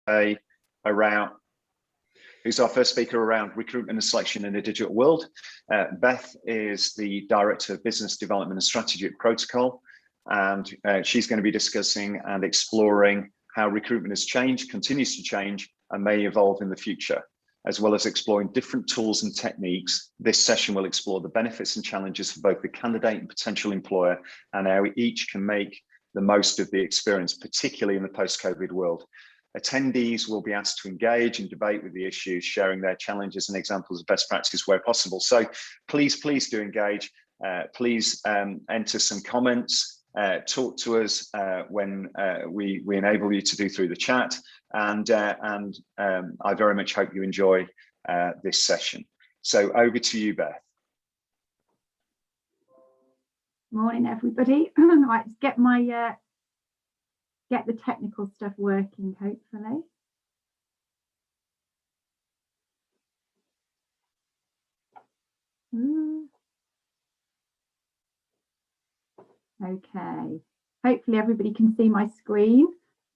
today around recruitment and selection in a digital world. Beth is the Director of Business Development and Strategy at Protocol, and she's going to be discussing and exploring how recruitment has changed, continues to change, and may evolve in the future, as well as exploring different tools and techniques. This session will explore the benefits and challenges for both the candidate and potential employer, and how each can make the most of the experience, particularly in the post-COVID world. Attendees will be asked to engage and debate with the issues, sharing their challenges and examples of best practice where possible. So please do engage. Please enter some comments, talk to us when we enable you to do through the chat. And I very much hope you enjoy this session. So over to you, Beth. Morning, everybody. Right, let's get the technical stuff working, hopefully. Okay, hopefully everybody can see my screen.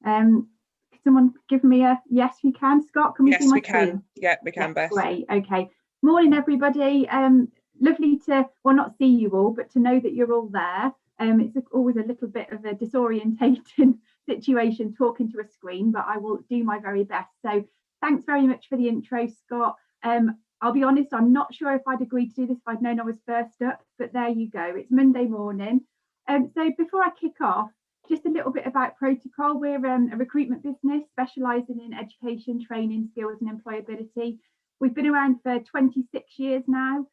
Someone give me a yes, we can. Scott, can we see my screen? Yes, we can. Yeah, we can, Beth. Great. Okay. Morning, everybody. Lovely to, well, not see you all, but to know that you're all there. It's always a little bit of a disorientating situation talking to a screen, but I will do my very best. So thanks very much for the intro, Scott. I'll be honest, I'm not sure if I'd agreed to do this if I'd known I was first up, but there you go. It's Monday morning. So before I kick off, just a little bit about Protocol. We're a recruitment business specialising in education, training, skills and employability. We've been around for 26 years now.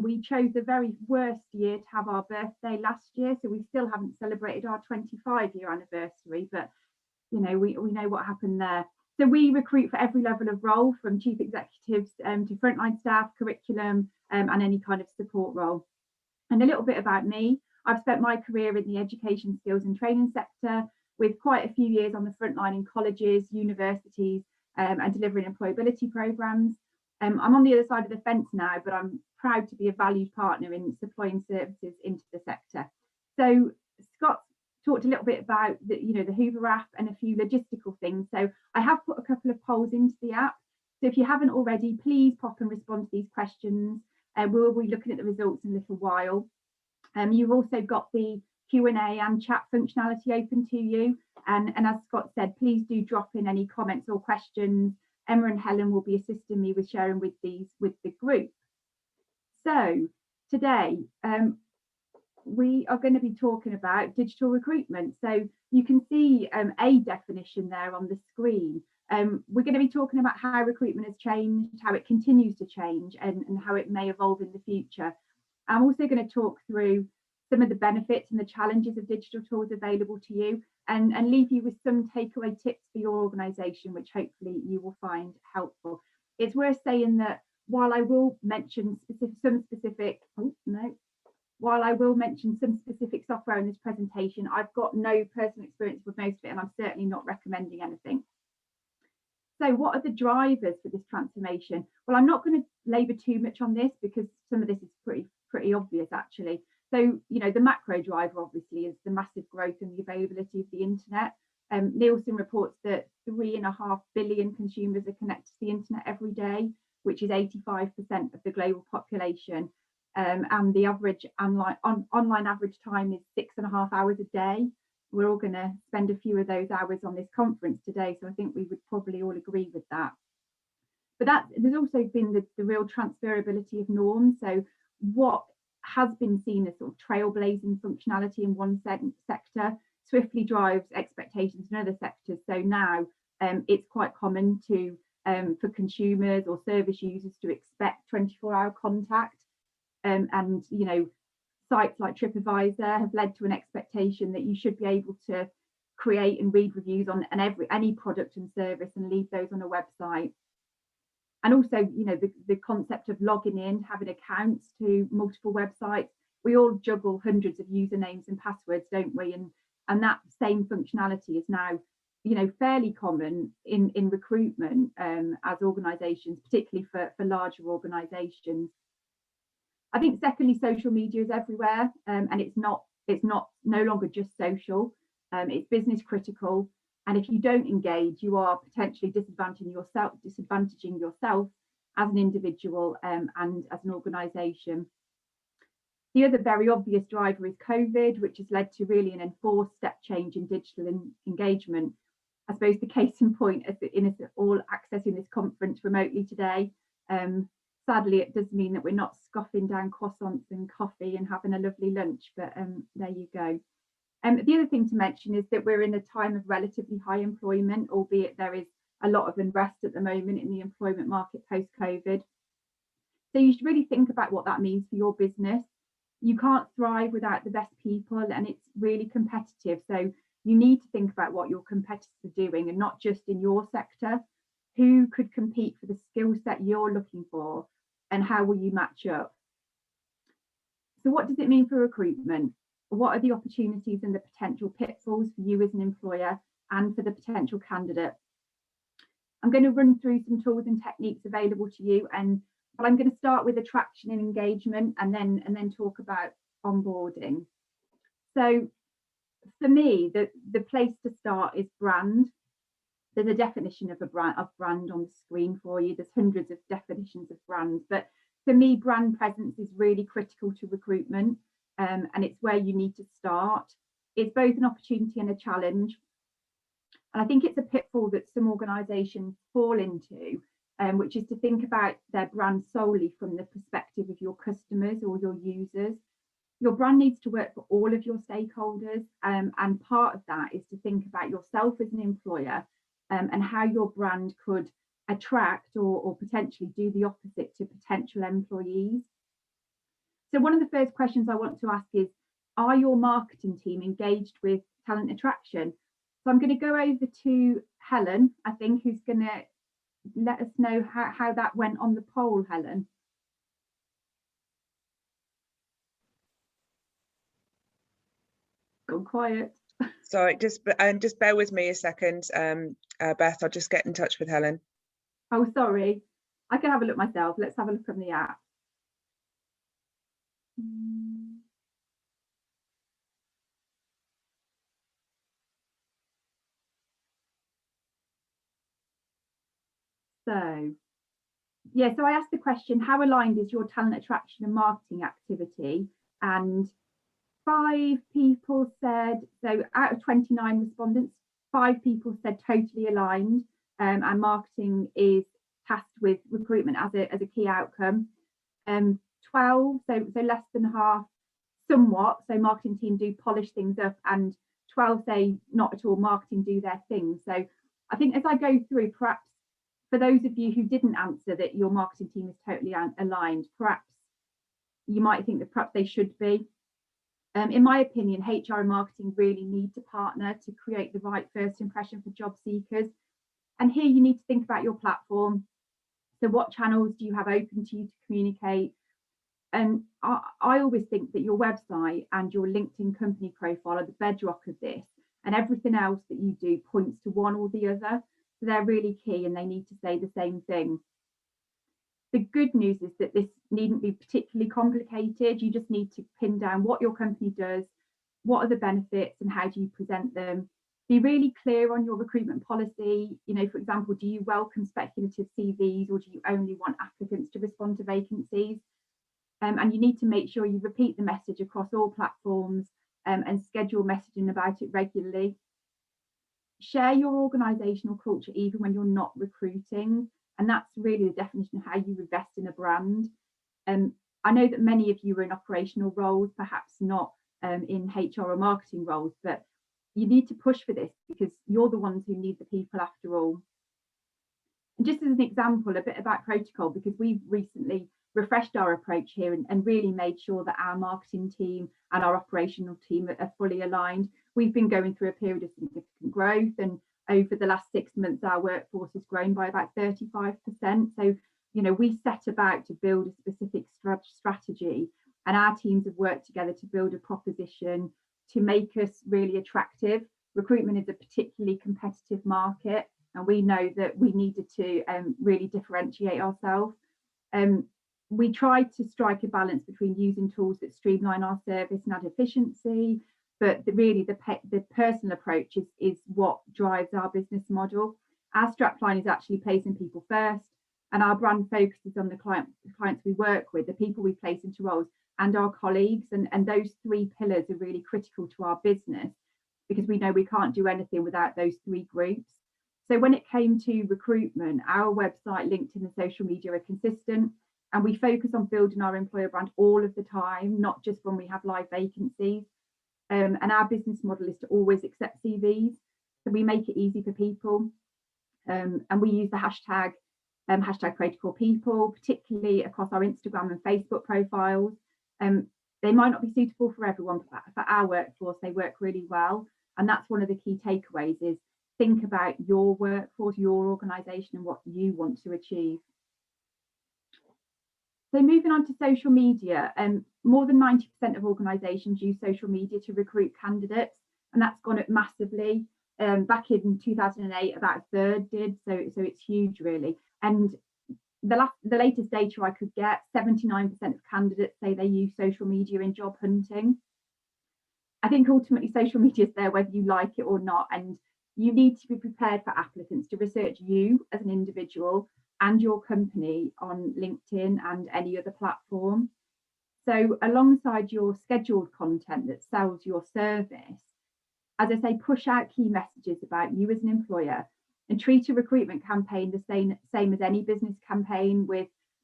We chose the very worst year to have our birthday last year, so we still haven't celebrated our 25-year anniversary, but you know, we know what happened there. So we recruit for every level of role, from chief executives to frontline staff, curriculum and any kind of support role. And a little bit about me. I've spent my career in the education, skills and training sector, with quite a few years on the front line in colleges, universities and delivering employability programmes. I'm on the other side of the fence now, but I'm proud to be a valued partner in supplying services into the sector. So Scott talked a little bit about the Hoover app and a few logistical things. So I have put a couple of polls into the app. So if you haven't already, please pop and respond to these questions. We'll be looking at the results in a little while. You've also got the Q&A and chat functionality open to you. And as Scott said, please do drop in any comments or questions. Emma and Helen will be assisting me with sharing with these with the group. So today we are going to be talking about digital recruitment. So you can see a definition there on the screen. We're going to be talking about how recruitment has changed, how it continues to change, and how it may evolve in the future. I'm also going to talk through some of the benefits and the challenges of digital tools available to you, and leave you with some takeaway tips for your organisation, which hopefully you will find helpful. It's worth saying that while I will mention some specific software in this presentation, I've got no personal experience with most of it, and I'm certainly not recommending anything. So what are the drivers for this transformation? Well, I'm not going to labour too much on this because some of this is pretty obvious actually. So, you know, the macro driver obviously is the massive growth and the availability of the internet. Nielsen reports that 3.5 billion consumers are connected to the internet every day, which is 85% of the global population. And the average online average time is 6.5 hours a day. We're all going to spend a few of those hours on this conference today, so I think we would probably all agree with that. But there's also been the real transferability of norms. So what has been seen as sort of trailblazing functionality in one sector swiftly drives expectations in other sectors. So now it's quite common to for consumers or service users to expect 24-hour contact, and you know, sites like TripAdvisor have led to an expectation that you should be able to create and read reviews on any product and service and leave those on a website. And also, you know, the concept of logging in, having accounts to multiple websites. We all juggle hundreds of usernames and passwords, don't we? And that same functionality is now, you know, fairly common in recruitment as organisations, particularly for larger organisations. I think secondly, social media is everywhere, and it's no longer just social. It's business critical. And if you don't engage, you are potentially disadvantaging yourself as an individual and as an organisation. The other very obvious driver is COVID, which has led to really an enforced step change in digital engagement. I suppose the case in point is all accessing this conference remotely today. Sadly, it does mean that we're not scoffing down croissants and coffee and having a lovely lunch, but there you go. The other thing to mention is that we're in a time of relatively high employment, albeit there is a lot of unrest at the moment in the employment market post-COVID. So you should really think about what that means for your business. You can't thrive without the best people, and it's really competitive. So you need to think about what your competitors are doing, and not just in your sector. Who could compete for the skill set you're looking for, and how will you match up? So what does it mean for recruitment? What are the opportunities and the potential pitfalls for you as an employer and for the potential candidate? I'm going to run through some tools and techniques available to you, but I'm going to start with attraction and engagement, and then talk about onboarding. So for me, the place to start is brand. There's a definition of brand on the screen for you. There's hundreds of definitions of brands, but for me, brand presence is really critical to recruitment, and it's where you need to start. It's both an opportunity and a challenge. And I think it's a pitfall that some organisations fall into, which is to think about their brand solely from the perspective of your customers or your users. Your brand needs to work for all of your stakeholders, and part of that is to think about yourself as an employer and how your brand could attract or potentially do the opposite to potential employees. So one of the first questions I want to ask is, are your marketing team engaged with talent attraction? So I'm going to go over to Helen, I think, who's going to let us know how that went on the poll, Helen. Go quiet. Sorry, just bear with me a second, Beth. I'll just get in touch with Helen. Oh, sorry. I can have a look myself. Let's have a look on the app. So, yeah, so I asked the question, how aligned is your talent attraction and marketing activity? And 5 people said, so out of 29 respondents, 5 people said totally aligned, and marketing is tasked with recruitment as a key outcome. 12, so less than half, somewhat, so marketing team do polish things up, and 12 say not at all, marketing do their thing. So I think as I go through, perhaps for those of you who didn't answer that your marketing team is totally aligned, perhaps you might think that perhaps they should be. In my opinion, HR and marketing really need to partner to create the right first impression for job seekers. And here you need to think about your platform. So what channels do you have open to you to communicate? And I always think that your website and your LinkedIn company profile are the bedrock of this, and everything else that you do points to one or the other. So they're really key, and they need to say the same thing. The good news is that this needn't be particularly complicated. You just need to pin down what your company does, what are the benefits, and how do you present them. Be really clear on your recruitment policy. You know, for example, do you welcome speculative CVs, or do you only want applicants to respond to vacancies? And you need to make sure you repeat the message across all platforms and schedule messaging about it regularly. Share your organisational culture even when you're not recruiting. And that's really the definition of how you invest in a brand. I know that many of you are in operational roles, perhaps not in HR or marketing roles, but you need to push for this because you're the ones who need the people after all. And just as an example, a bit about protocol, because we've recently refreshed our approach here and really made sure that our marketing team and our operational team are fully aligned. We've been going through a period of significant growth, and over the last 6 months, our workforce has grown by about 35%. So, you know, we set about to build a specific strategy, and our teams have worked together to build a proposition to make us really attractive. Recruitment is a particularly competitive market, and we know that we needed to really differentiate ourselves. We tried to strike a balance between using tools that streamline our service and add efficiency, but really the personal approach is what drives our business model. Our strapline is actually placing people first, and our brand focuses on the clients we work with, the people we place into roles, and our colleagues. And those three pillars are really critical to our business, because we know we can't do anything without those three groups. So when it came to recruitment, our website, LinkedIn and social media are consistent, and we focus on building our employer brand all of the time, not just when we have live vacancies. And our business model is to always accept CVs. So we make it easy for people. And we use the hashtag protocol people, particularly across our Instagram and Facebook profiles. They might not be suitable for everyone, but for our workforce, they work really well. And that's one of the key takeaways, is think about your workforce, your organisation, and what you want to achieve. So moving on to social media, more than 90% of organisations use social media to recruit candidates, and that's gone up massively. Back in 2008, about a third did, so it's huge really. And the latest data I could get, 79% of candidates say they use social media in job hunting. I think ultimately social media is there whether you like it or not, and you need to be prepared for applicants to research you as an individual and your company on LinkedIn and any other platform. So alongside your scheduled content that sells your service, as I say, push out key messages about you as an employer, and treat a recruitment campaign the same as any business campaign,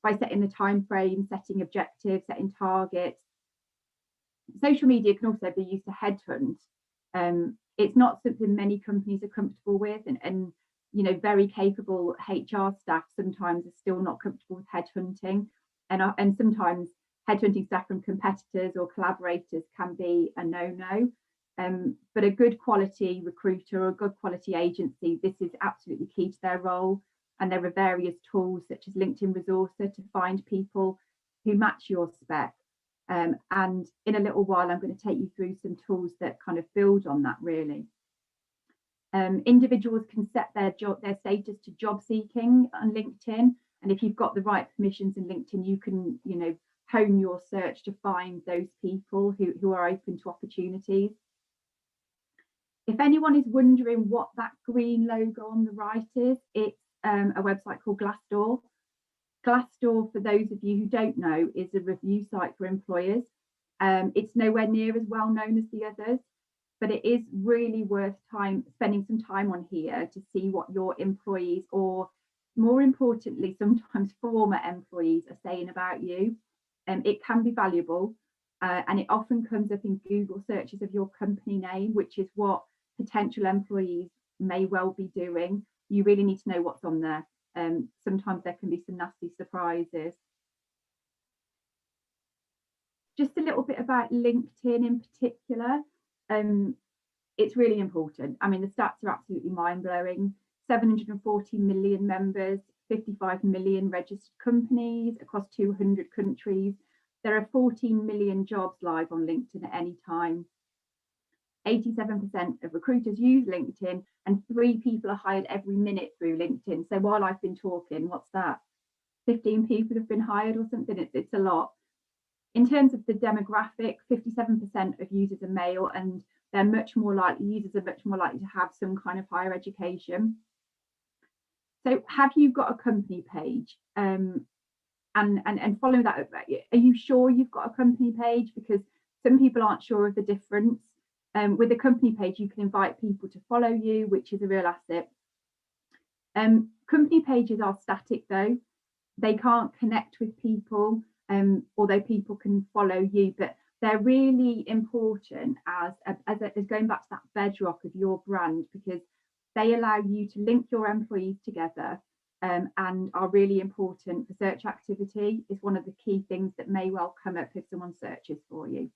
by setting the time frame, setting objectives, setting targets. Social media can also be used to headhunt. It's not something many companies are comfortable with, and you know, very capable HR staff sometimes are still not comfortable with headhunting, and sometimes headhunting staff from competitors or collaborators can be a no-no. But a good quality recruiter or a good quality agency, this is absolutely key to their role. And there are various tools such as LinkedIn Resourcer to find people who match your spec. And in a little while, I'm going to take you through some tools that kind of build on that really. Individuals can set their status to job seeking on LinkedIn. And if you've got the right permissions in LinkedIn, you can, you know, hone your search to find those people who are open to opportunities. If anyone is wondering what that green logo on the right is, it's a website called Glassdoor. Glassdoor, for those of you who don't know, is a review site for employers. It's nowhere near as well known as the others, but it is really worth spending some time on here to see what your employees, or more importantly, sometimes former employees, are saying about you. It can be valuable, and it often comes up in Google searches of your company name, which is what potential employees may well be doing. You really need to know what's on there. Sometimes there can be some nasty surprises. Just a little bit about LinkedIn in particular. It's really important. I mean, the stats are absolutely mind-blowing. 740 million members, 55 million registered companies across 200 countries. There are 14 million jobs live on LinkedIn at any time. 87% of recruiters use LinkedIn, and 3 people are hired every minute through LinkedIn. So while I've been talking, what's that? 15 people have been hired or something. It's a lot. In terms of the demographic, 57% of users are male, and users are much more likely to have some kind of higher education. So have you got a company page? And following that up, are you sure you've got a company page? Because some people aren't sure of the difference. With a company page, you can invite people to follow you, which is a real asset. Company pages are static though. They can't connect with people, although people can follow you, but they're really important as going back to that bedrock of your brand, because they allow you to link your employees together, and are really important for search activity. Is one of the key things that may well come up if someone searches for you.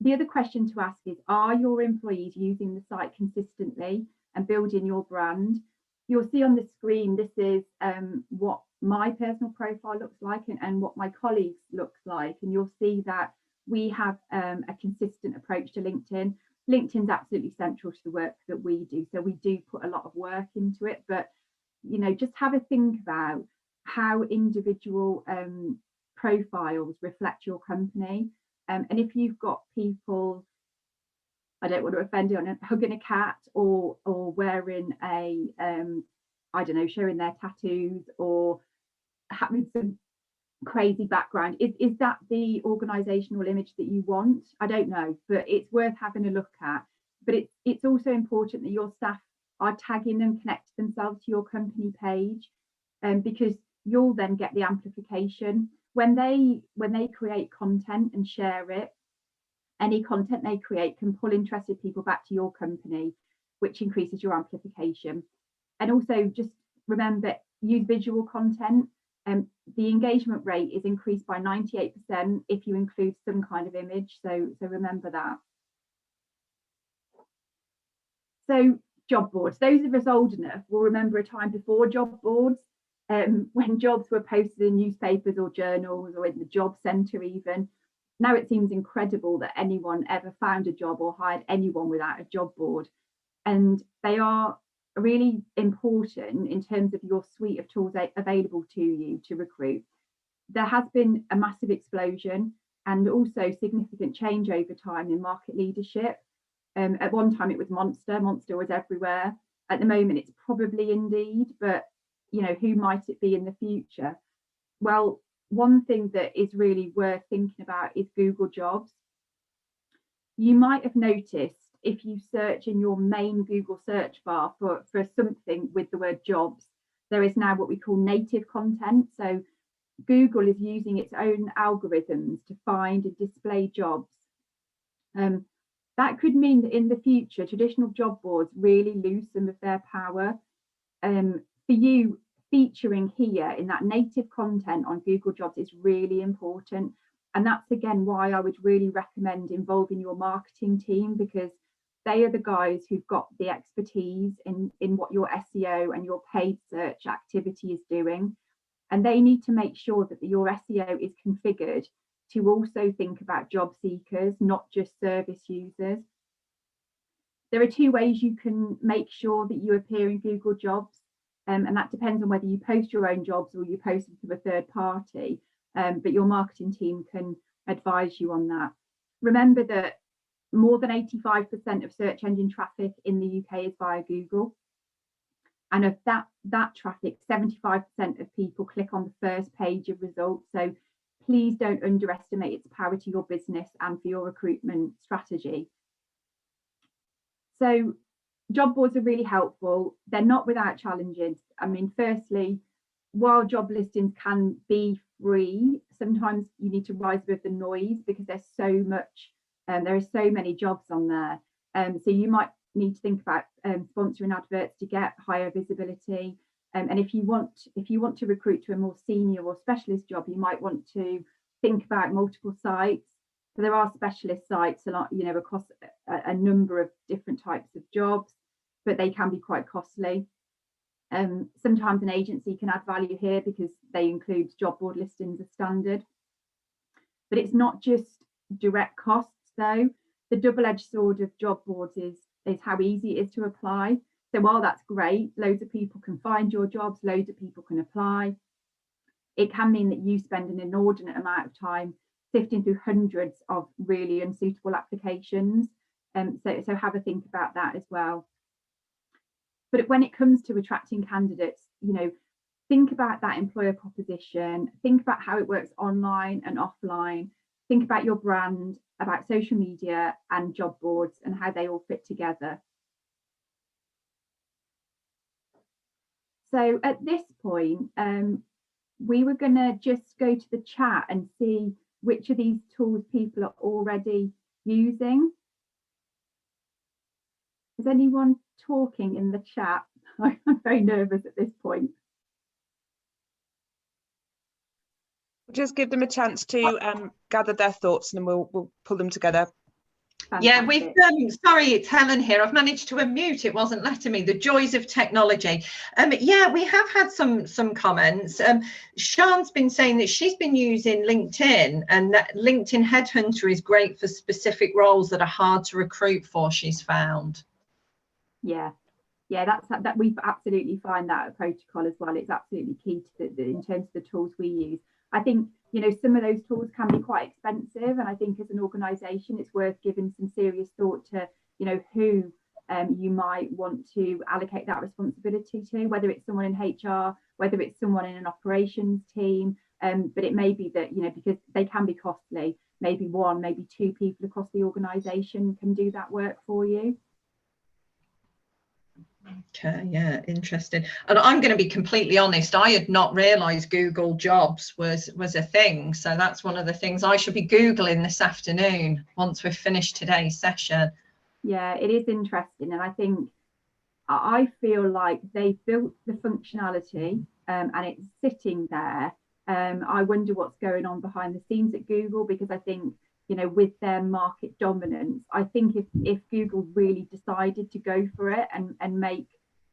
The other question to ask is, are your employees using the site consistently and building your brand? You'll see on the screen, this is what my personal profile looks like and what my colleagues looks like. And you'll see that we have a consistent approach to LinkedIn. LinkedIn's absolutely central to the work that we do. So we do put a lot of work into it, but you know, just have a think about how individual profiles reflect your company. And if you've got people, I don't want to offend you, on hugging a cat or wearing a, I don't know, showing their tattoos or having some crazy background, is that the organisational image that you want? I don't know, but it's worth having a look at. But it's also important that your staff are tagging and connect themselves to your company page, because you'll then get the amplification when they create content and share it. Any content they create can pull interested people back to your company, which increases your amplification. And also just remember, use visual content. The engagement rate is increased by 98% if you include some kind of image. So remember that. So job boards. Those of us old enough will remember a time before job boards, when jobs were posted in newspapers or journals or in the job centre even. Now it seems incredible that anyone ever found a job or hired anyone without a job board. And they are really important in terms of your suite of tools available to you to recruit. There has been a massive explosion and also significant change over time in market leadership. At one time it was Monster was everywhere. At the moment it's probably Indeed, but you know, who might it be in the future? Well, one thing that is really worth thinking about is Google Jobs. You might have noticed if you search in your main Google search bar for something with the word jobs, there is now what we call native content. So Google is using its own algorithms to find and display jobs. That could mean that in the future, traditional job boards really lose some of their power. For you, featuring here in that native content on Google Jobs is really important. And that's again why I would really recommend involving your marketing team, because they are the guys who've got the expertise in what your SEO and your paid search activity is doing. And they need to make sure that your SEO is configured to also think about job seekers, not just service users. There are two ways you can make sure that you appear in Google Jobs. And that depends on whether you post your own jobs or you post them to a third party, but your marketing team can advise you on that. Remember that more than 85% of search engine traffic in the UK is via Google. And of that traffic, 75% of people click on the first page of results. So please don't underestimate its power to your business and for your recruitment strategy. So job boards are really helpful. They're not without challenges. I mean, firstly, while job listings can be free, sometimes you need to rise above the noise because there's so much, there are so many jobs on there. So you might need to think about sponsoring adverts to get higher visibility. And if you want to recruit to a more senior or specialist job, you might want to think about multiple sites. So there are specialist sites a lot, you know, across a number of different types of jobs, but they can be quite costly. Sometimes an agency can add value here because they include job board listings as standard. But it's not just direct costs though. The double-edged sword of job boards is how easy it is to apply. So while that's great, loads of people can find your jobs, loads of people can apply. It can mean that you spend an inordinate amount of time sifting through hundreds of really unsuitable applications. So have a think about that as well. But when it comes to attracting candidates, you know, think about that employer proposition, think about how it works online and offline, think about your brand, about social media and job boards and how they all fit together. So at this point, we were going to just go to the chat and see which of these tools people are already using. Is anyone talking in the chat? I'm very nervous at this point. Just give them a chance to gather their thoughts and then we'll pull them together. Fantastic. Yeah, we've sorry, it's Helen here. I've managed to unmute. It wasn't letting me. The joys of technology. Yeah, we have had some comments. Sian's been saying that she's been using LinkedIn and that LinkedIn Headhunter is great for specific roles that are hard to recruit for, she's found. Yeah, that we absolutely find that a protocol as well. It's absolutely key to in terms of the tools we use. I think you know, some of those tools can be quite expensive, and I think as an organisation it's worth giving some serious thought to, you know, who you might want to allocate that responsibility to, whether it's someone in HR, whether it's someone in an operations team, but it may be that, you know, because they can be costly, maybe one, maybe two people across the organisation can do that work for you. Okay, yeah, interesting. And I'm going to be completely honest, I had not realised Google Jobs was a thing. So that's one of the things I should be Googling this afternoon once we've finished today's session. Yeah, it is interesting, and I think I feel like they built the functionality and it's sitting there. I wonder what's going on behind the scenes at Google, because I think, you know, with their market dominance, I think if Google really decided to go for it and make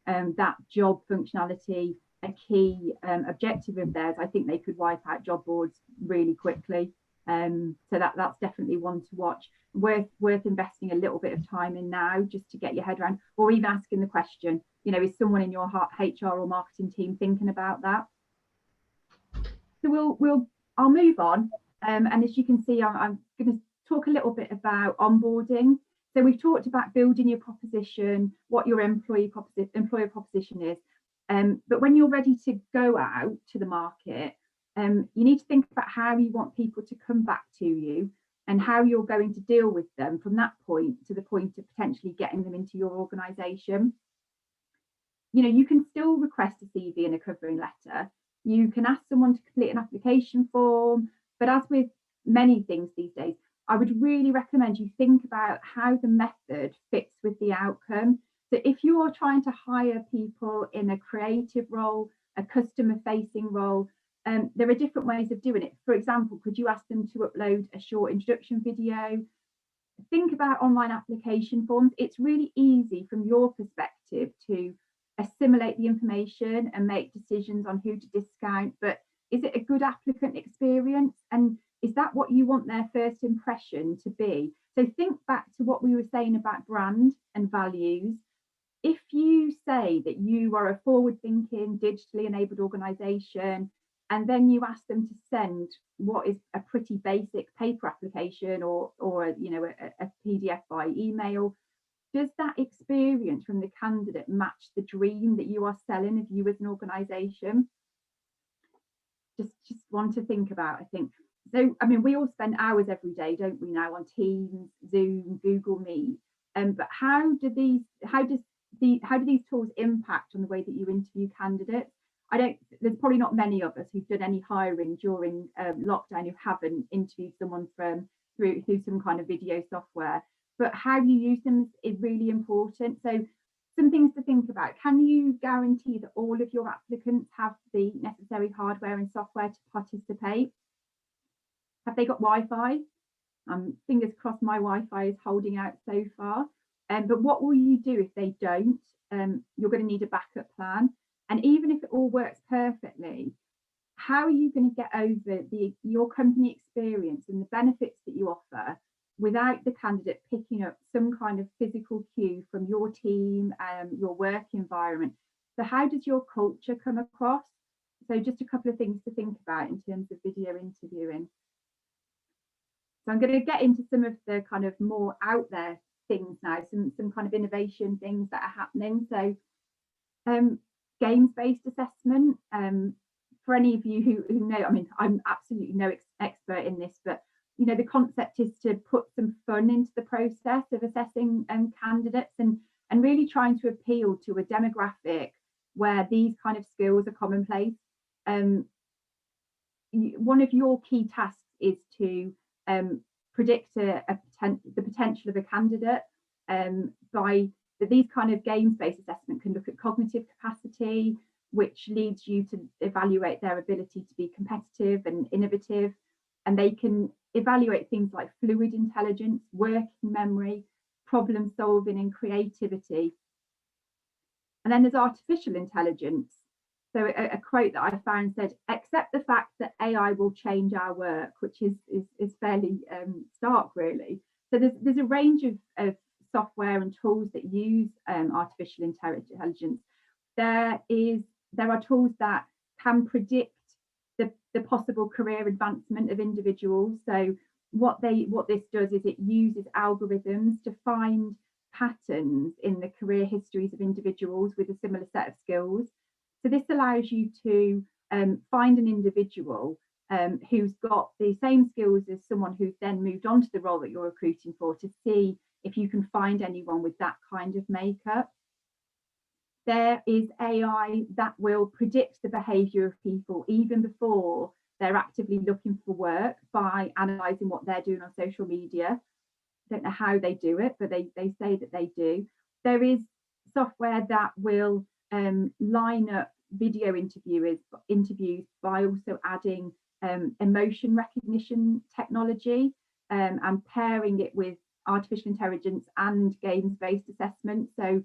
that job functionality a key objective of theirs, I think they could wipe out job boards really quickly. So that's definitely one to watch. Worth investing a little bit of time in now, just to get your head around, or even asking the question, you know, is someone in your HR or marketing team thinking about that? So I'll move on, and as you can see, I'm going to talk a little bit about onboarding. So we've talked about building your proposition, what your employer proposition is, but when you're ready to go out to the market, you need to think about how you want people to come back to you and how you're going to deal with them from that point to the point of potentially getting them into your organisation. You know, you can still request a CV and a covering letter. You can ask someone to complete an application form, but as with many things these days, I would really recommend you think about how the method fits with the outcome. So if you are trying to hire people in a creative role, a customer facing role, there are different ways of doing it. For example, could you ask them to upload a short introduction video? Think about online application forms. It's really easy from your perspective to assimilate the information and make decisions on who to discount, but is it a good applicant experience? And is that what you want their first impression to be? So think back to what we were saying about brand and values. If you say that you are a forward-thinking, digitally enabled organisation, and then you ask them to send what is a pretty basic paper application or you know, a PDF by email, does that experience from the candidate match the dream that you are selling of you as an organisation? Just one to think about, I think. So, I mean, we all spend hours every day, don't we now, on Teams, Zoom, Google Meet, but how do these tools impact on the way that you interview candidates? There's probably not many of us who've done any hiring during lockdown who haven't interviewed someone through some kind of video software, but how you use them is really important. So some things to think about. Can you guarantee that all of your applicants have the necessary hardware and software to participate? Have they got Wi-Fi? Fingers crossed my Wi-Fi is holding out so far. But what will you do if they don't? You're going to need a backup plan. And even if it all works perfectly, how are you going to get over your company experience and the benefits that you offer without the candidate picking up some kind of physical cue from your team, your work environment? So how does your culture come across? So just a couple of things to think about in terms of video interviewing. So I'm going to get into some of the kind of more out there things now, some kind of innovation things that are happening. So games-based assessment. For any of you who know, I mean, I'm absolutely no expert in this, but you know, the concept is to put some fun into the process of assessing candidates and really trying to appeal to a demographic where these kind of skills are commonplace. One of your key tasks is to predict the potential of a candidate by these kind of games-based assessment can look at cognitive capacity, which leads you to evaluate their ability to be competitive and innovative. And they can evaluate things like fluid intelligence, working memory, problem solving and creativity. And then there's artificial intelligence. So a quote that I found said, accept the fact that AI will change our work, which is fairly stark, really. So there's a range of software and tools that use artificial intelligence. There are tools that can predict the possible career advancement of individuals. So what this does is it uses algorithms to find patterns in the career histories of individuals with a similar set of skills. So this allows you to find an individual who's got the same skills as someone who's then moved on to the role that you're recruiting for, to see if you can find anyone with that kind of makeup. There is AI that will predict the behaviour of people even before they're actively looking for work by analysing what they're doing on social media. Don't know how they do it, but they say that they do. There is software that will line up video interviews by also adding emotion recognition technology and pairing it with artificial intelligence and games-based assessment. So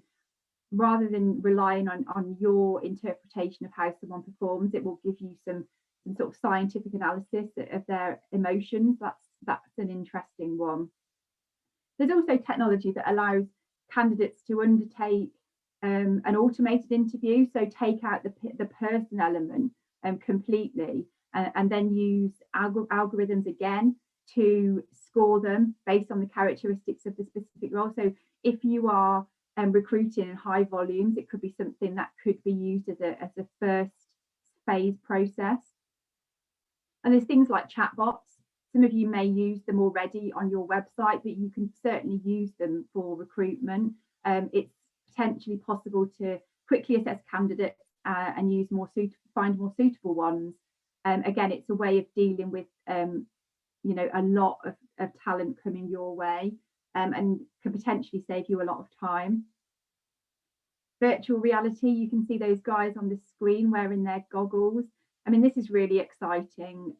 rather than relying on your interpretation of how someone performs, it will give you some sort of scientific analysis of their emotions. That's an interesting one. There's also technology that allows candidates to undertake an automated interview, so take out the person element completely, and then use algorithms again to score them based on the characteristics of the specific role. So if you are recruiting in high volumes, it could be something that could be used as a first phase process. And there's things like chatbots. Some of you may use them already on your website, but you can certainly use them for recruitment. It's potentially possible to quickly assess candidates and use find more suitable ones. Again, it's a way of dealing with a lot of talent coming your way, and can potentially save you a lot of time. Virtual reality, you can see those guys on the screen wearing their goggles. I mean, this is really exciting.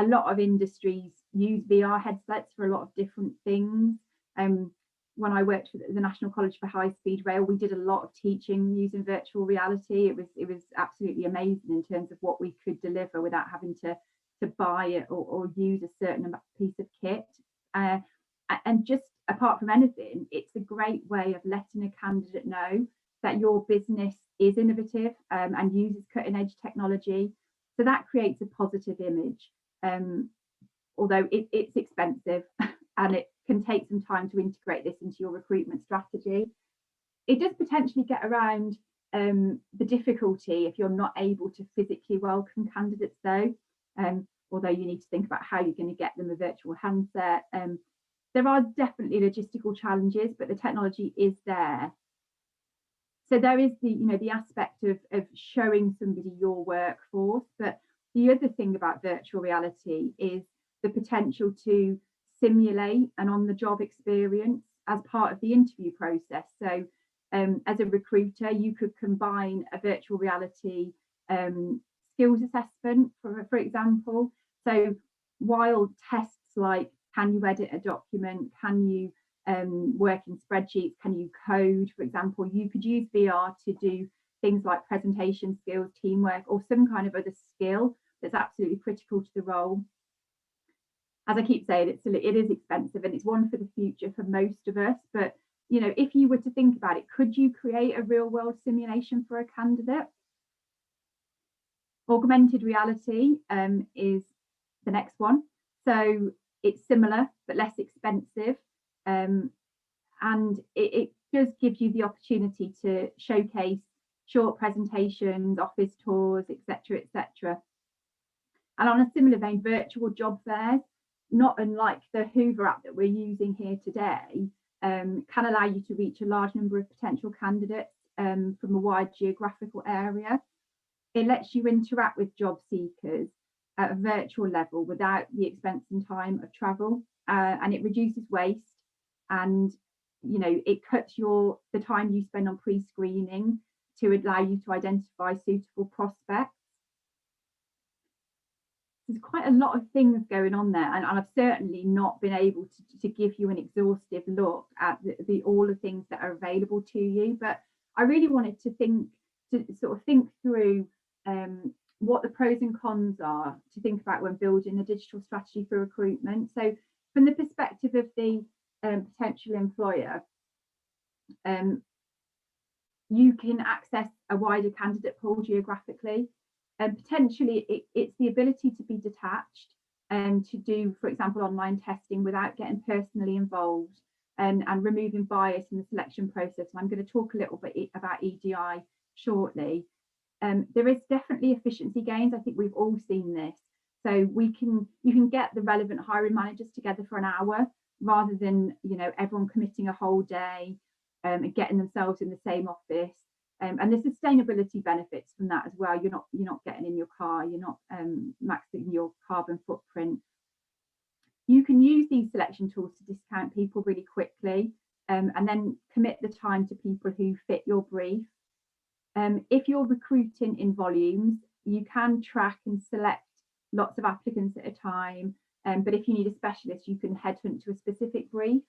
A lot of industries use VR headsets for a lot of different things. When I worked for the National College for High Speed Rail, we did a lot of teaching using virtual reality. It was absolutely amazing in terms of what we could deliver without having to buy it or use a certain piece of kit. And just apart from anything, it's a great way of letting a candidate know that your business is innovative and uses cutting edge technology. So that creates a positive image, although it's expensive and it can take some time to integrate this into your recruitment strategy. It does potentially get around the difficulty if you're not able to physically welcome candidates though, although you need to think about how you're going to get them a virtual handset. There are definitely logistical challenges, but the technology is there. So there is the aspect of showing somebody your workforce, but the other thing about virtual reality is the potential to simulate an on-the-job experience as part of the interview process. So as a recruiter, you could combine a virtual reality skills assessment, for example. So while tests like, can you edit a document, can you work in spreadsheets, can you code, for example, you could use VR to do things like presentation skills, teamwork, or some kind of other skill that's absolutely critical to the role. As I keep saying, it is expensive and it's one for the future for most of us. But if you were to think about it, could you create a real world simulation for a candidate? Augmented reality is the next one. So it's similar but less expensive. And it does give you the opportunity to showcase short presentations, office tours, etc., etc. And on a similar vein, virtual job fairs, not unlike the Hoover app that we're using here today, can allow you to reach a large number of potential candidates from a wide geographical area. It lets you interact with job seekers at a virtual level without the expense and time of travel, and it reduces waste. And it cuts the time you spend on pre-screening to allow you to identify suitable prospects. There's quite a lot of things going on there, and I've certainly not been able to give you an exhaustive look at all the things that are available to you, but I really wanted to think through what the pros and cons are to think about when building a digital strategy for recruitment. So from the perspective of the potential employer, you can access a wider candidate pool geographically. Potentially, it's the ability to be detached and to do, for example, online testing without getting personally involved, and removing bias in the selection process. And I'm going to talk a little bit about EDI shortly. There is definitely efficiency gains. I think we've all seen this. So you can get the relevant hiring managers together for an hour rather than, you know, everyone committing a whole day and getting themselves in the same office. And the sustainability benefits from that as well. You're not getting in your car, you're not maxing your carbon footprint. You can use these selection tools to discount people really quickly, and then commit the time to people who fit your brief. If you're recruiting in volumes, you can track and select lots of applicants at a time. But if you need a specialist, you can headhunt to a specific brief.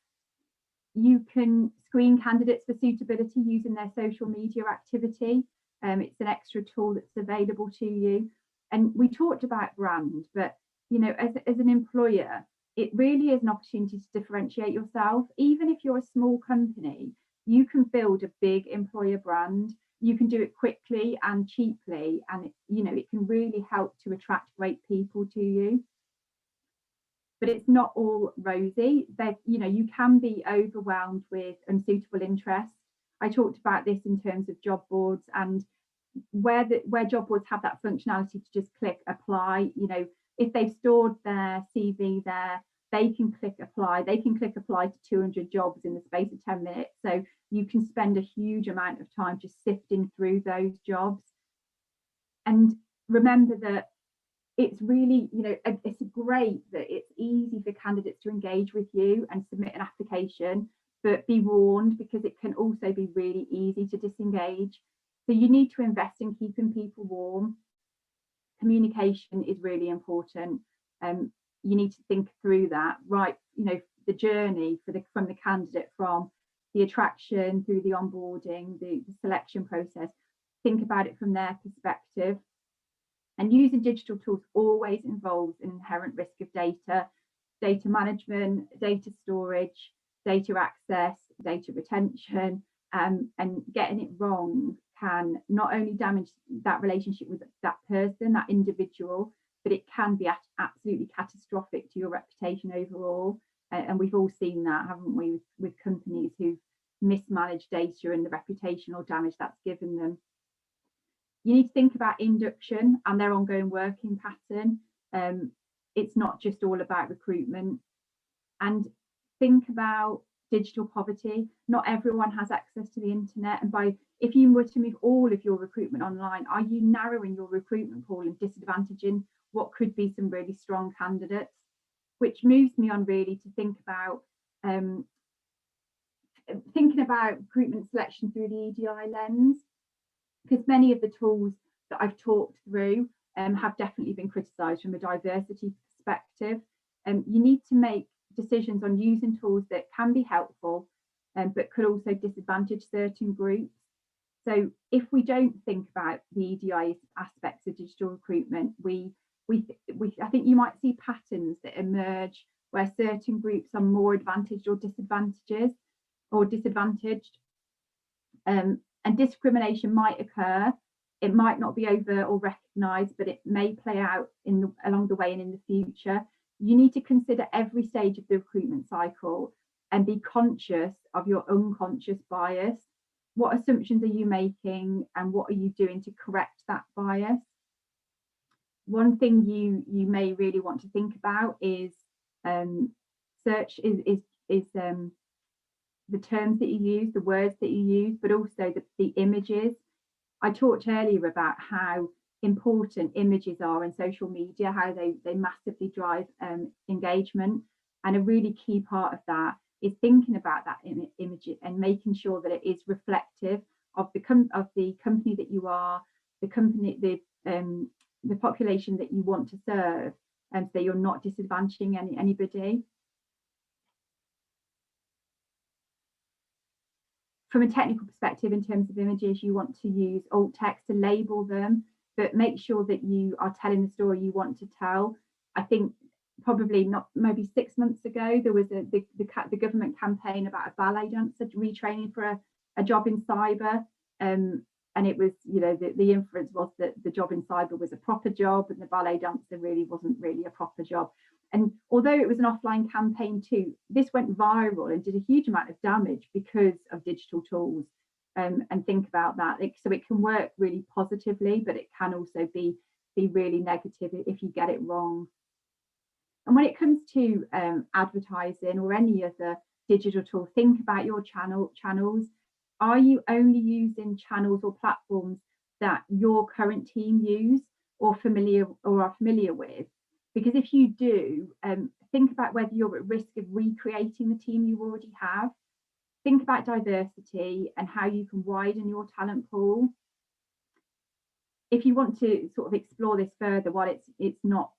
You can screen candidates for suitability using their social media activity. It's an extra tool that's available to you. And we talked about brand, but you know, as an employer, it really is an opportunity to differentiate yourself. Even if you're a small company, you can build a big employer brand. You can do it quickly and cheaply, and you know, it can really help to attract great people to you. But it's not all rosy. You know, you can be overwhelmed with unsuitable interest. I talked about this in terms of job boards, and where job boards have that functionality to just click apply. You know, if they've stored their CV there, they can click apply. They can click apply to 200 jobs in the space of 10 minutes. So you can spend a huge amount of time just sifting through those jobs. And remember that it's really, you know, it's great that it's easy for candidates to engage with you and submit an application, but be warned, because it can also be really easy to disengage. So you need to invest in keeping people warm. Communication is really important. You need to think through that, right? You know, the journey from the candidate, from the attraction through the onboarding, the selection process. Think about it from their perspective. And using digital tools always involves an inherent risk of data management, data storage, data access, data retention, and getting it wrong can not only damage that relationship with that person, that individual, but it can be absolutely catastrophic to your reputation overall. And we've all seen that, haven't we, with companies who've mismanaged data and the reputational damage that's given them. You need to think about induction and their ongoing working pattern. It's not just all about recruitment. And think about digital poverty. Not everyone has access to the internet. And if you were to move all of your recruitment online, are you narrowing your recruitment pool and disadvantaging what could be some really strong candidates? Which moves me on really to think about thinking about recruitment selection through the EDI lens. Because many of the tools that I've talked through have definitely been criticised from a diversity perspective. You need to make decisions on using tools that can be helpful, but could also disadvantage certain groups. So if we don't think about the EDI aspects of digital recruitment, I think you might see patterns that emerge where certain groups are more advantaged or disadvantaged. And discrimination might occur. It might not be over or recognised, but it may play out along the way and in the future. You need to consider every stage of the recruitment cycle and be conscious of your unconscious bias. What assumptions are you making, and what are you doing to correct that bias? One thing you may really want to think about is search is the terms that you use, the words that you use, but also the images. I talked earlier about how important images are in social media, how they massively drive engagement. And a really key part of that is thinking about that image and making sure that it is reflective of the company that you are, the population that you want to serve, and so you're not disadvantaging anybody. From a technical perspective, in terms of images, you want to use alt text to label them, but make sure that you are telling the story you want to tell. I think maybe 6 months ago, there was the government campaign about a ballet dancer retraining for a job in cyber, and and it was, you know, the inference was that the job in cyber was a proper job and the ballet dancer really wasn't really a proper job. And although it was an offline campaign too, this went viral and did a huge amount of damage because of digital tools. And think about that. So it can work really positively, but it can also be really negative if you get it wrong. And when it comes to advertising or any other digital tool, think about your channels. Are you only using channels or platforms that your current team use or are familiar with? Because if you do, think about whether you're at risk of recreating the team you already have. Think about diversity and how you can widen your talent pool. If you want to sort of explore this further, while it's not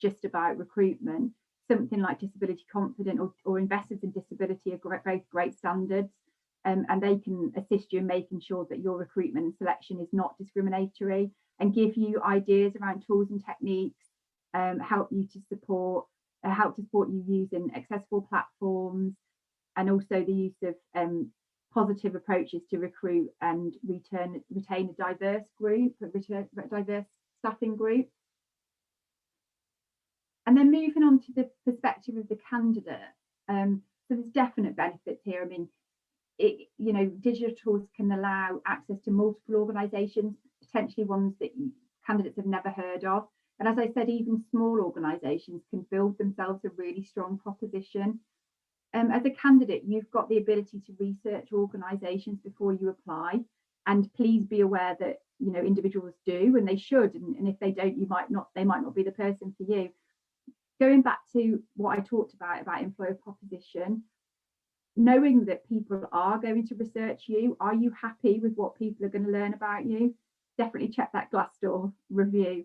just about recruitment, something like Disability Confident or Investors in Disability are both great standards, and they can assist you in making sure that your recruitment and selection is not discriminatory and give you ideas around tools and techniques, help to support you using accessible platforms, and also the use of positive approaches to recruit and retain a diverse staffing group. And then moving on to the perspective of the candidate, so there's definite benefits here. I mean, digital tools can allow access to multiple organisations, potentially ones that candidates have never heard of. And as I said, even small organisations can build themselves a really strong proposition. As a candidate, you've got the ability to research organisations before you apply, and please be aware that individuals do, and they should, and if they don't, they might not be the person for you. Going back to what I talked about employer proposition, knowing that people are going to research you, are you happy with what people are going to learn about you? Definitely check that Glassdoor review.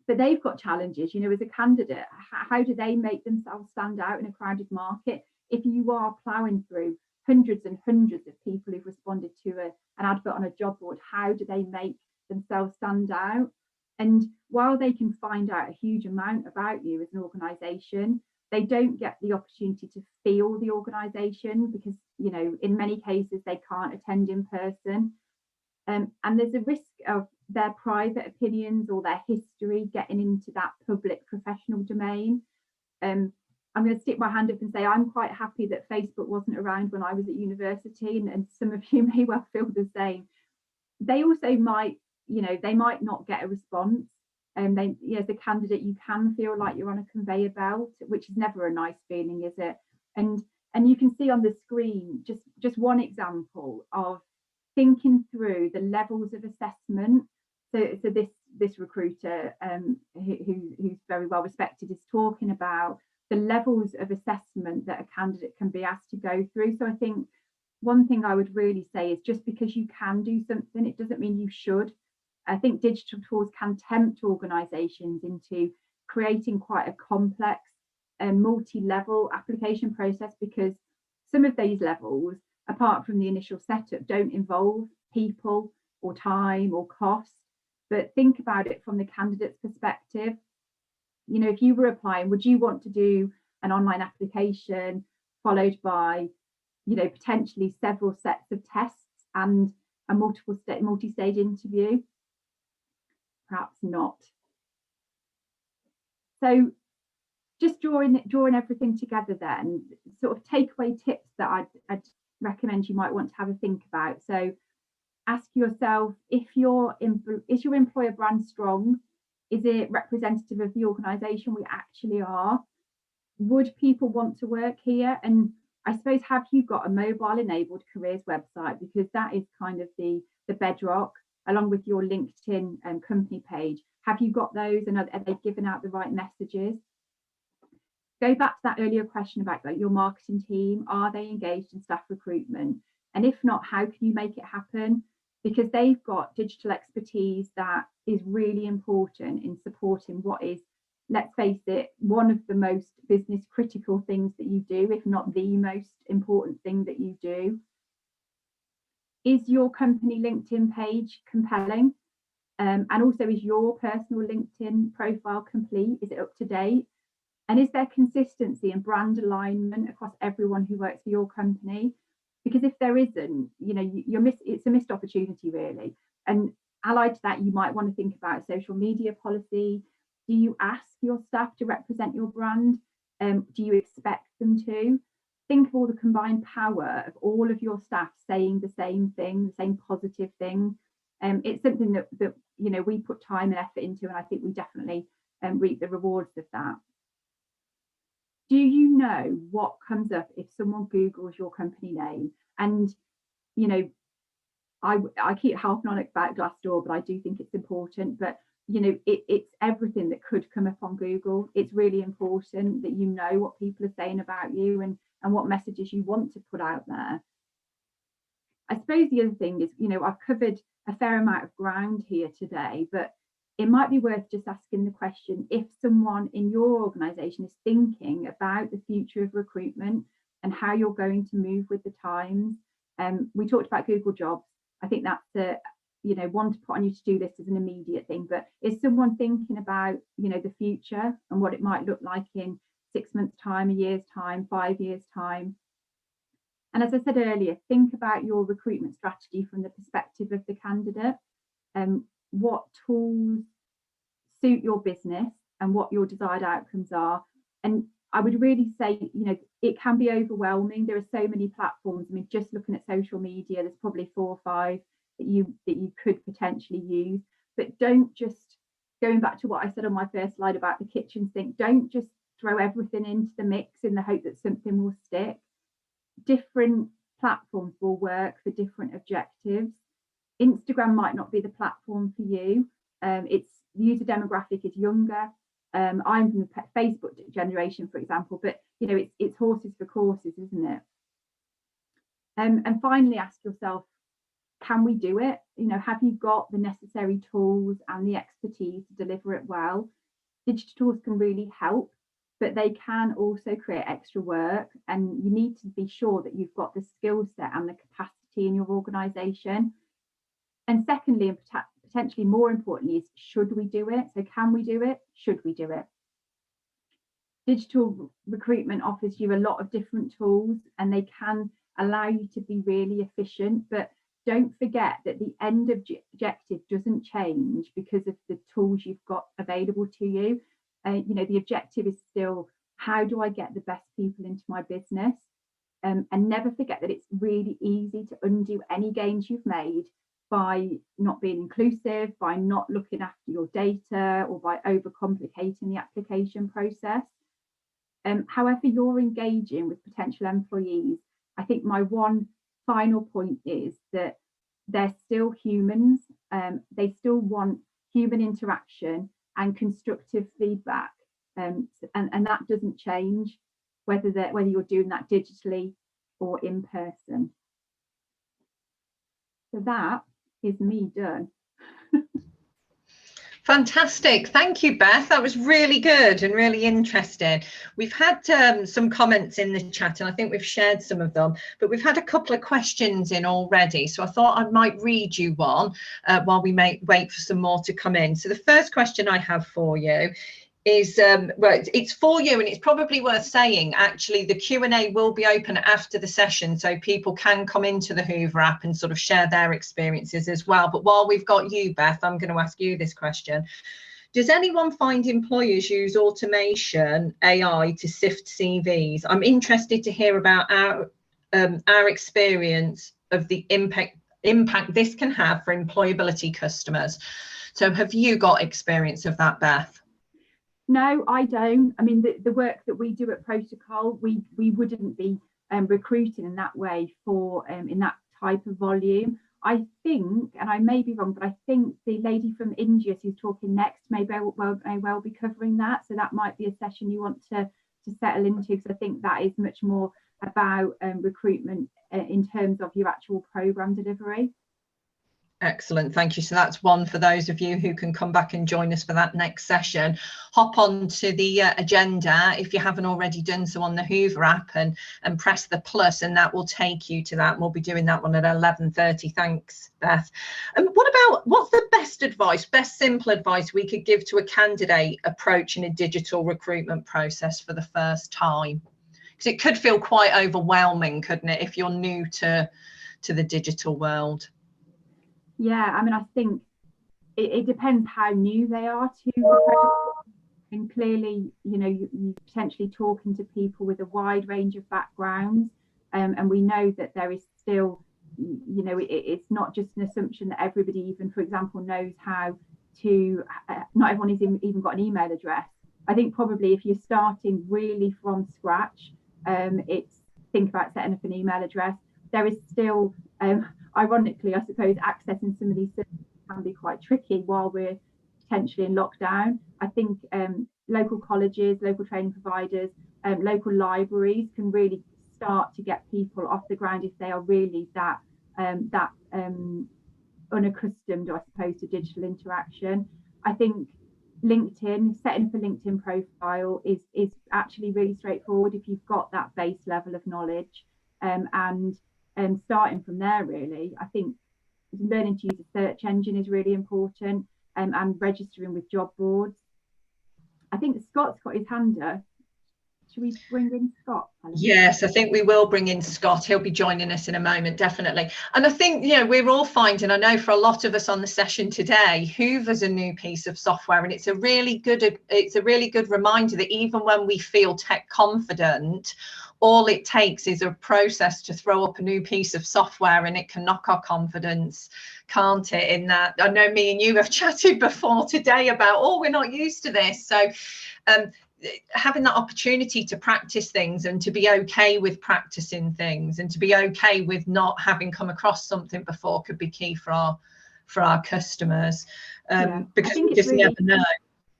But they've got challenges, as a candidate. How do they make themselves stand out in a crowded market? If you are ploughing through hundreds and hundreds of people who've responded to an advert on a job board, how do they make themselves stand out? And while they can find out a huge amount about you as an organisation, they don't get the opportunity to feel the organisation because, in many cases, they can't attend in person. And there's a risk of their private opinions or their history getting into that public professional domain. I'm going to stick my hand up and say I'm quite happy that Facebook wasn't around when I was at university, and some of you may well feel the same. They also might, they might not get a response. And as a candidate, you can feel like you're on a conveyor belt, which is never a nice feeling, is it? And you can see on the screen just one example of thinking through the levels of assessment. So this recruiter who's very well respected is talking about the levels of assessment that a candidate can be asked to go through. So I think one thing I would really say is just because you can do something, it doesn't mean you should. I think digital tools can tempt organisations into creating quite a complex and multi-level application process, because some of these levels, apart from the initial setup, don't involve people or time or cost. But think about it from the candidate's perspective. If you were applying, would you want to do an online application followed by, potentially several sets of tests and a multi-stage interview? Perhaps not. So just drawing everything together then, sort of takeaway tips that I'd recommend you might want to have a think about. So ask yourself, is your employer brand strong? Is it representative of the organisation we actually are? Would people want to work here? And I suppose, have you got a mobile enabled careers website? Because that is kind of the bedrock, along with your LinkedIn company page. Have you got those, and are they giving out the right messages? Go back to that earlier question about your marketing team. Are they engaged in staff recruitment? And if not, how can you make it happen? Because they've got digital expertise that is really important in supporting what is, let's face it, one of the most business critical things that you do, if not the most important thing that you do. Is your company LinkedIn page compelling? And also, is your personal LinkedIn profile complete? Is it up to date? And is there consistency and brand alignment across everyone who works for your company? Because if there isn't, you know, it's a missed opportunity really. And allied to that, you might want to think about social media policy. Do you ask your staff to represent your brand? Do you expect them to? Think of all the combined power of all of your staff saying the same thing, the same positive thing. It's something that you know, we put time and effort into, and I think we definitely reap the rewards of that. Do you know what comes up if someone Googles your company name? And, you know, I keep harping on it about Glassdoor, but I do think it's important. But, you know, it's everything that could come up on Google. It's really important that you know what people are saying about you and what messages you want to put out there. I suppose the other thing is, you know, I've covered a fair amount of ground here today, but it might be worth just asking the question, if someone in your organisation is thinking about the future of recruitment and how you're going to move with the times. We talked about Google Jobs. I think that's you know, one to put on your to-do list as an immediate thing, but is someone thinking about, you know, the future and what it might look like in 6 months' time, a year's time, 5 years' time? And as I said earlier, think about your recruitment strategy from the perspective of the candidate. What tools suit your business and what your desired outcomes are. And I would really say, you know, it can be overwhelming. There are so many platforms. I mean, just looking at social media, there's probably 4 or 5 that you could potentially use. But don't just, going back to what I said on my first slide about the kitchen sink, don't just throw everything into the mix in the hope that something will stick. Different platforms will work for different objectives. Instagram might not be the platform for you. Its user demographic is younger. I'm from the Facebook generation, for example, but you know, it's horses for courses, isn't it? And finally, ask yourself, can we do it? You know, have you got the necessary tools and the expertise to deliver it well? Digital tools can really help, but they can also create extra work, and you need to be sure that you've got the skill set and the capacity in your organisation. And secondly, and potentially more importantly, is should we do it? So can we do it? Should we do it? Digital recruitment offers you a lot of different tools and they can allow you to be really efficient, but don't forget that the end objective doesn't change because of the tools you've got available to you. You know, the objective is still, how do I get the best people into my business? And never forget that it's really easy to undo any gains you've made by not being inclusive, by not looking after your data, or by overcomplicating the application process. However you're engaging with potential employees, I think my one final point is that they're still humans. They still want human interaction and constructive feedback, and that doesn't change whether you're doing that digitally or in person. So that is me done. Fantastic. Thank you, Beth. That was really good and really interesting. We've had some comments in the chat and I think we've shared some of them, but we've had a couple of questions in already. So I thought I might read you one while we wait for some more to come in. So the first question I have for you is, well, it's for you, and it's probably worth saying, actually, the Q&A will be open after the session, so people can come into the Hoover app and sort of share their experiences as well. But while we've got you, Beth, I'm going to ask you this question. Does anyone find employers use automation, AI, to sift CVs? I'm interested to hear about our experience of the impact this can have for employability customers. So have you got experience of that, Beth? No, I don't. I mean, the work that we do at Protocol, we wouldn't be recruiting in that way for in that type of volume. I think, and I may be wrong, but I think the lady from India who's talking next may well be covering that. So that might be a session you want to settle into, because I think that is much more about recruitment in terms of your actual program delivery. Excellent, thank you. So that's one for those of you who can come back and join us for that next session. Hop on to the agenda if you haven't already done so on the Hoover app, and press the plus, and that will take you to that. And we'll be doing that one at 11:30. Thanks, Beth. And what's the best simple advice we could give to a candidate approaching a digital recruitment process for the first time? Because it could feel quite overwhelming, couldn't it, if you're new to the digital world? Yeah, I mean, I think it depends how new they are to, and clearly, you know, you're potentially talking to people with a wide range of backgrounds, and we know that there is still, you know, it's not just an assumption that everybody, even for example, knows how to, not everyone has even got an email address. I think probably if you're starting really from scratch, it's think about setting up an email address. There is still, ironically, I suppose, accessing some of these services can be quite tricky while we're potentially in lockdown. I think local colleges, local training providers, local libraries can really start to get people off the ground if they are really that unaccustomed, I suppose, to digital interaction. I think LinkedIn, setting up a LinkedIn profile is actually really straightforward if you've got that base level of knowledge, and starting from there, really. I think learning to use a search engine is really important, and registering with job boards. I think Scott's got his hand up. Should we bring in Scott, Helen? Yes, I think we will bring in Scott. He'll be joining us in a moment, definitely. And I think, you know, we're all finding, I know for a lot of us on the session today, Hoover's a new piece of software, and it's a really good reminder that even when we feel tech confident, all it takes is a process to throw up a new piece of software and it can knock our confidence, can't it? In that, I know me and you have chatted before today about, oh, we're not used to this. So having that opportunity to practice things and to be okay with practicing things and to be okay with not having come across something before could be key for our customers, because you just never know.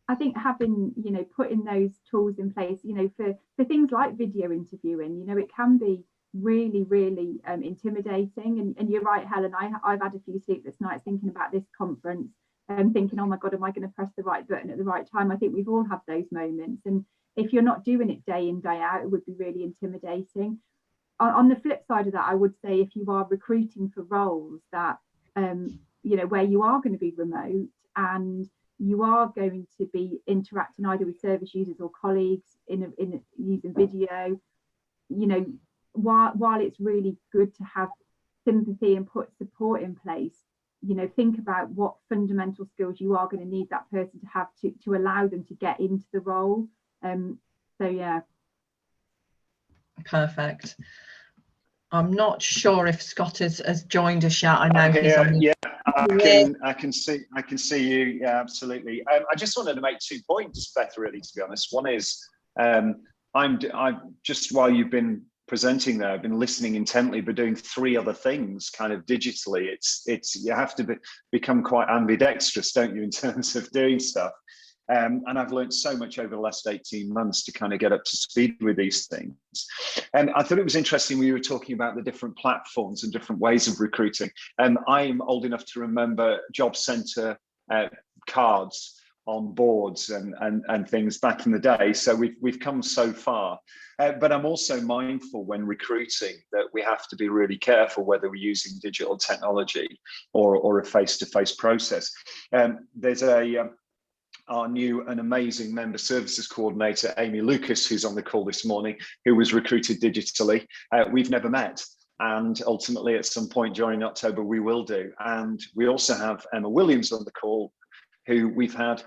I think having, you know, putting those tools in place, you know, for things like video interviewing, you know, it can be really, really intimidating. And you're right, Helen, I've had a few sleepless nights thinking about this conference and thinking, oh my God, am I going to press the right button at the right time? I think we've all had those moments. And if you're not doing it day in, day out, it would be really intimidating. On the flip side of that, I would say if you are recruiting for roles that, you know, where you are going to be remote and you are going to be interacting either with service users or colleagues in using video, you know, while it's really good to have sympathy and put support in place, you know, think about what fundamental skills you are going to need that person to have to allow them to get into the role. So yeah. Perfect. I'm not sure if Scott has joined us yet. I know he's on. Yeah, I can see you. Yeah, absolutely. I just wanted to make 2 points, Beth, really, to be honest. One is I'm just, while you've been presenting there, I've been listening intently, but doing 3 other things kind of digitally. It's you have to become quite ambidextrous, don't you, in terms of doing stuff. And I've learned so much over the last 18 months to kind of get up to speed with these things. And I thought it was interesting when you were talking about the different platforms and different ways of recruiting. And I'm old enough to remember job centre cards on boards and things back in the day. So we've come so far. But I'm also mindful when recruiting that we have to be really careful whether we're using digital technology or a face-to-face process. There's our new and amazing member services coordinator, Amy Lucas, who's on the call this morning, who was recruited digitally. We've never met. And ultimately, at some point during October, we will do. And we also have Emma Williams on the call, who we've had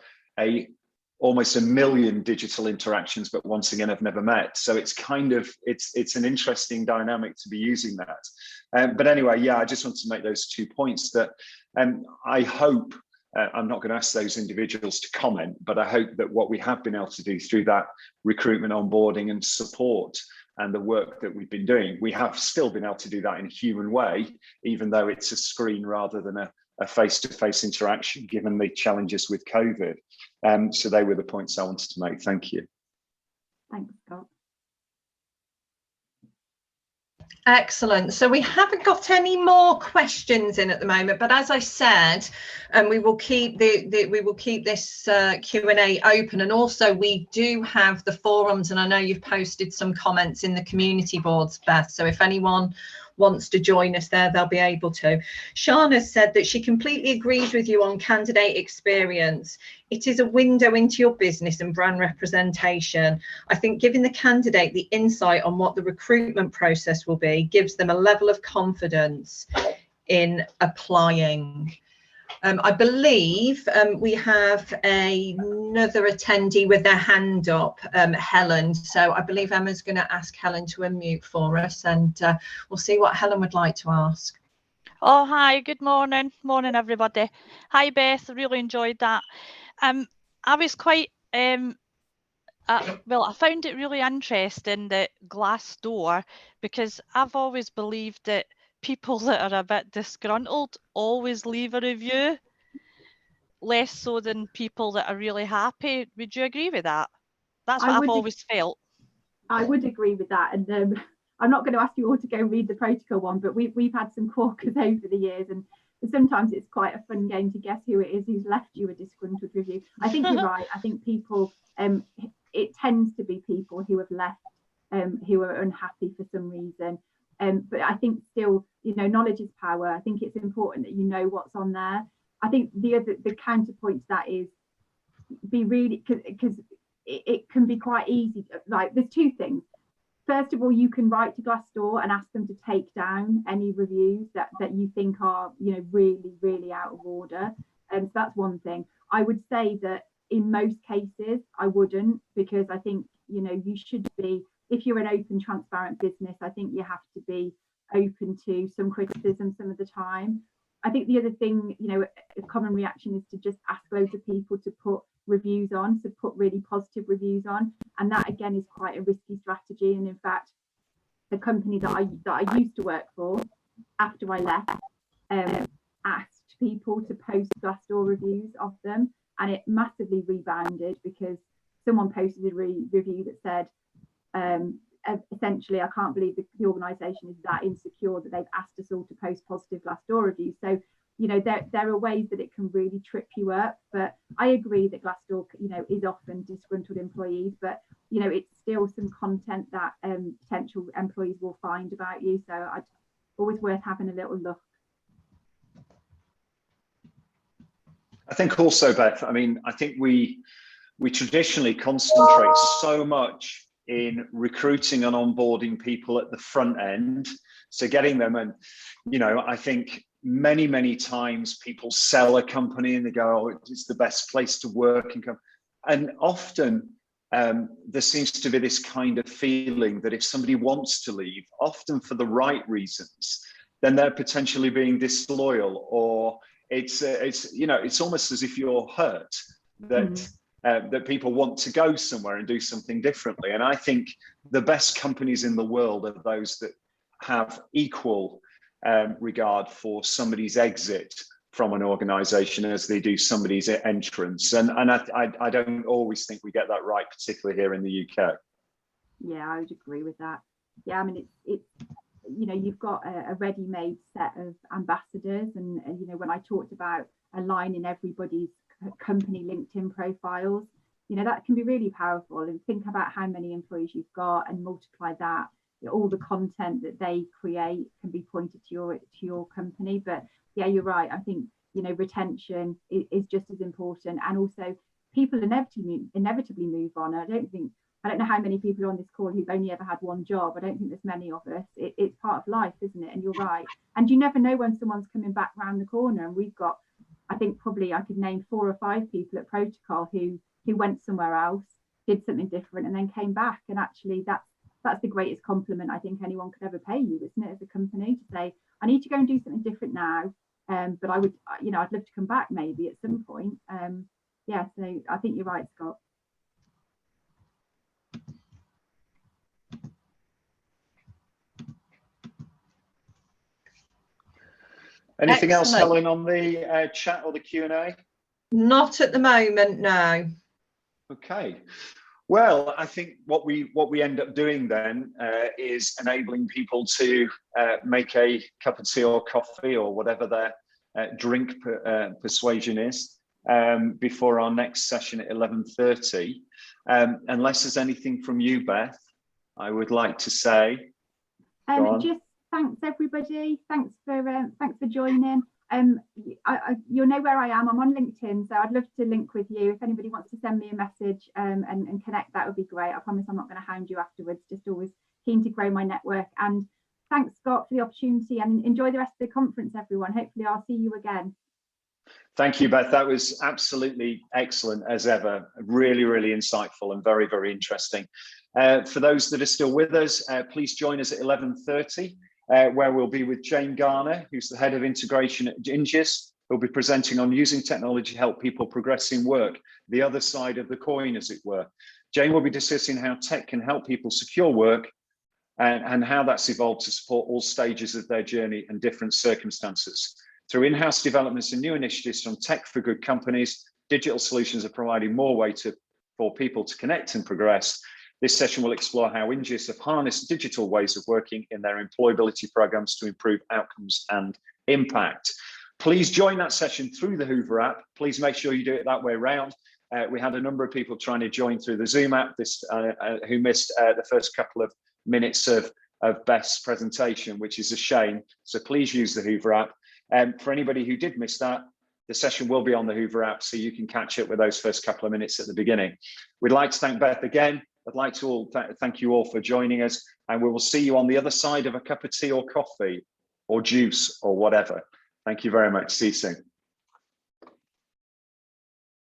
almost 1 million digital interactions, but once again, I've never met. So it's kind of, it's an interesting dynamic to be using that. But anyway, yeah, I just want to make those 2 points that I hope, I'm not going to ask those individuals to comment, but I hope that what we have been able to do through that recruitment, onboarding and support and the work that we've been doing, we have still been able to do that in a human way, even though it's a screen rather than a face-to-face interaction, given the challenges with COVID. So they were the points I wanted to make. Thank you. Thanks, Scott. Excellent. So we haven't got any more questions in at the moment, but as I said, we will keep this Q&A open, and also we do have the forums, and I know you've posted some comments in the community boards, Beth. So if anyone wants to join us there, they'll be able to. Shana said that she completely agrees with you on candidate experience. It is a window into your business and brand representation. I think giving the candidate the insight on what the recruitment process will be gives them a level of confidence in applying. I believe we have another attendee with their hand up, Helen. So I believe Emma's going to ask Helen to unmute for us, and we'll see what Helen would like to ask. Oh, hi, good morning. Morning, everybody. Hi, Beth. I really enjoyed that. I was quite, well, I found it really interesting that Glassdoor, because I've always believed that people that are a bit disgruntled always leave a review, less so than people that are really happy. Would you agree with that? That's what I've always felt. I would agree with that, and I'm not going to ask you all to go read the protocol one, but we've had some corkers over the years, and sometimes it's quite a fun game to guess who it is who's left you a disgruntled review. I think you're right. I think people, it tends to be people who have left, who are unhappy for some reason. But I think still, you know, knowledge is power. I think it's important that you know what's on there. I think the counterpoint to that is be really, because it can be quite easy. Like, there's two things. First of all, you can write to Glassdoor and ask them to take down any reviews that you think are, you know, really, really out of order. And so that's one thing. I would say that in most cases, I wouldn't, because I think, you know, you should be, if you're an open, transparent business, I think you have to be open to some criticism some of the time. I think the other thing, you know, a common reaction is to just ask loads of people to put reviews on, to put really positive reviews on. And that, again, is quite a risky strategy. And in fact, the company that I used to work for, after I left, asked people to post Glassdoor reviews of them. And it massively rebounded, because someone posted a review that said, essentially, I can't believe the organisation is that insecure that they've asked us all to post positive Glassdoor reviews. So, you know, there are ways that it can really trip you up. But I agree that Glassdoor, you know, is often disgruntled employees, but, you know, it's still some content that potential employees will find about you. So it's always worth having a little look. I think also, Beth, I mean, I think we traditionally concentrate so much in recruiting and onboarding people at the front end, so getting them, and, you know, I think many times people sell a company and they go, oh, it's the best place to work, and often there seems to be this kind of feeling that if somebody wants to leave, often for the right reasons, then they're potentially being disloyal, or it's you know, it's almost as if you're hurt that that people want to go somewhere and do something differently. And I think the best companies in the world are those that have equal regard for somebody's exit from an organization as they do somebody's entrance. And I don't always think we get that right, particularly here in the UK. Yeah, I would agree with that. Yeah, I mean, it's you know, you've got a ready-made set of ambassadors, and you know, when I talked about aligning everybody's company LinkedIn profiles, you know, that can be really powerful. And think about how many employees you've got and multiply that. All the content that they create can be pointed to your company. But yeah, you're right. I think, you know, retention is just as important, and also people inevitably move on. I don't know how many people are on this call who've only ever had one job. I don't think there's many of us. It's part of life, isn't it? And you're right. And you never know when someone's coming back round the corner. And we've got, I think probably I could name 4 or 5 people at Protocol who went somewhere else, did something different, and then came back. And actually that's the greatest compliment I think anyone could ever pay you, isn't it, as a company, to say, I need to go and do something different now, but I would, you know, I'd love to come back maybe at some point. Yeah, so I think you're right, Scott. Anything else, Excellent. Helen, on the chat or the Q&A? Not at the moment, no. Okay. Well, I think what we end up doing then is enabling people to make a cup of tea or coffee or whatever their drink persuasion is before our next session at 11:30. Unless there's anything from you, Beth, I would like to say. thanks everybody. Thanks for joining. You'll know where I am. I'm on LinkedIn, so I'd love to link with you. If anybody wants to send me a message and connect, that would be great. I promise I'm not going to hound you afterwards. Just always keen to grow my network. And thanks, Scott, for the opportunity, and enjoy the rest of the conference, everyone. Hopefully I'll see you again. Thank you, Beth. That was absolutely excellent as ever. Really, really insightful and very, very interesting. For those that are still with us, please join us at 11:30. Where we'll be with Jane Garner, who's the head of integration at Ingis, who'll be presenting on using technology to help people progress in work, the other side of the coin, as it were. Jane will be discussing how tech can help people secure work and how that's evolved to support all stages of their journey and different circumstances. Through in-house developments and new initiatives from Tech for Good companies, digital solutions are providing more way for people to connect and progress. This session will explore how Ingis have harnessed digital ways of working in their employability programs to improve outcomes and impact. Please join that session through the Hoover app. Please make sure you do it that way around. We had a number of people trying to join through the Zoom app who missed the first couple of minutes of Beth's presentation, which is a shame. So please use the Hoover app. For anybody who did miss that, the session will be on the Hoover app, so you can catch it with those first couple of minutes at the beginning. We'd like to thank Beth again. I'd like to thank you all for joining us, and we will see you on the other side of a cup of tea or coffee or juice or whatever. Thank you very much. See you soon.